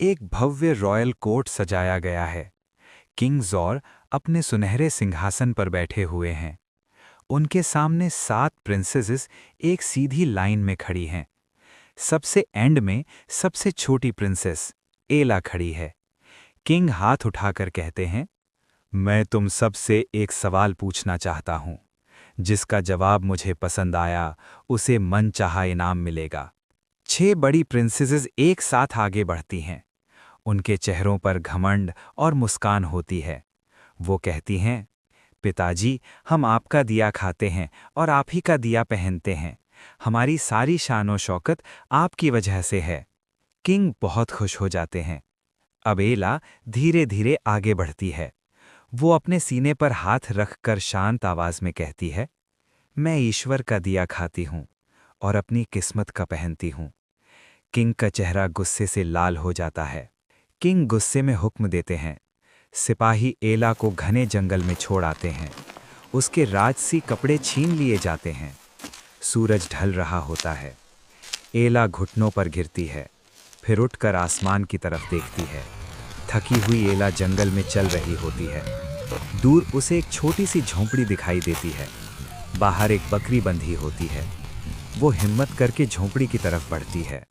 एक भव्य royal court सजाया गया है। किंग जॉर अपने सुनहरे सिंहासन पर बैठे हुए हैं। उनके सामने 7 प्रिंसेसेस एक सीधी लाइन में खड़ी हैं। सबसे एंड में सबसे छोटी प्रिंसेस एला खड़ी है। किंग हाथ उठाकर कहते हैं, मैं तुम सबसे एक सवाल पूछना चाहता हूं। जिसका जवाब मुझे पसंद आया उसे मनचाहा इनाम मिलेगा। 6 बड़ी प्रिंसेसेस एक साथ आगे बढ़ती हैं। उनके चेहरों पर घमंड और मुस्कान होती है। वो कहती हैं, पिताजी, हम आपका दिया खाते हैं और आप ही का दिया पहनते हैं। हमारी सारी शान शौकत आपकी वजह से है। किंग बहुत खुश हो जाते हैं। अब एला धीरे धीरे आगे बढ़ती है। वो अपने सीने पर हाथ रखकर शांत आवाज में कहती है, मैं ईश्वर का दिया खाती हूं और अपनी किस्मत का पहनती हूं। किंग का चेहरा गुस्से से लाल हो जाता है। किंग गुस्से में हुक्म देते हैं। सिपाही एला को घने जंगल में छोड़ आते हैं। उसके राजसी कपड़े छीन लिए जाते हैं। सूरज ढल रहा होता है। एला घुटनों पर गिरती है, फिर उठकर आसमान की तरफ देखती है। थकी हुई एला जंगल में चल रही होती है। दूर उसे एक छोटी सी झोंपड़ी दिखाई देती है। बाहर एक बकरी बंधी होती है। वो हिम्मत करके झोंपड़ी की तरफ बढ़ती है।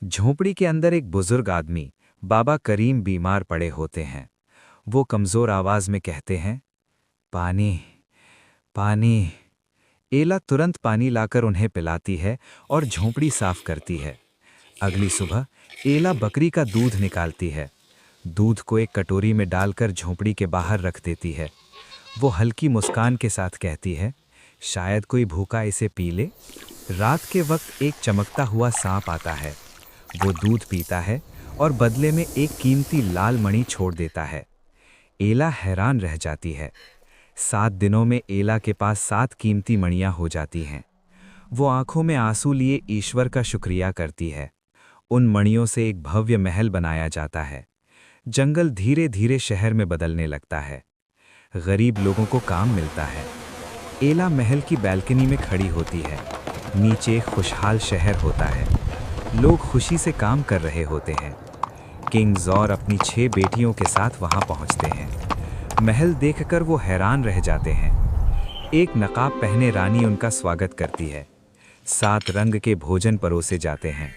झोंपड़ी के अंदर एक बुजुर्ग आदमी बाबा करीम बीमार पड़े होते हैं। वो कमजोर आवाज में कहते हैं, पानी, पानी। एला तुरंत पानी लाकर उन्हें पिलाती है और झोंपड़ी साफ करती है। अगली सुबह एला बकरी का दूध निकालती है। दूध को एक कटोरी में डालकर झोंपड़ी के बाहर रख देती है। वो हल्की मुस्कान के साथ कहती है, शायद कोई भूखा इसे पी ले। रात के वक्त एक चमकता हुआ सांप आता है। वो दूध पीता है और बदले में एक कीमती लाल मणि छोड़ देता है। एला हैरान रह जाती है। 7 दिनों में एला के पास 7 कीमती मणियां हो जाती हैं। वो आंखों में आंसू लिए ईश्वर का शुक्रिया करती है। उन मणियों से एक भव्य महल बनाया जाता है। जंगल धीरे धीरे शहर में बदलने लगता है। गरीब लोगों को काम मिलता है। एला महल की बैल्कनी में खड़ी होती है। नीचे एक खुशहाल शहर होता है। लोग खुशी से काम कर रहे होते हैं। किंग जॉर अपनी 6 बेटियों के साथ वहां पहुंचते हैं। महल देखकर वो हैरान रह जाते हैं। एक नकाब पहने रानी उनका स्वागत करती है। 7 रंग के भोजन परोसे जाते हैं।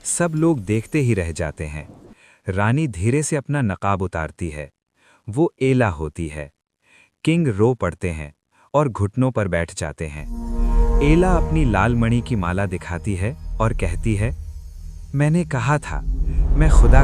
सब लोग देखते ही रह जाते हैं। रानी धीरे से अपना नकाब उतारती है। वो एला होती है। किंग रो पड़ते हैं और घुटनों पर बैठ जाते हैं। एला अपनी लाल मणि की माला दिखाती है और कहती है, मैंने कहा था, मैं खुदा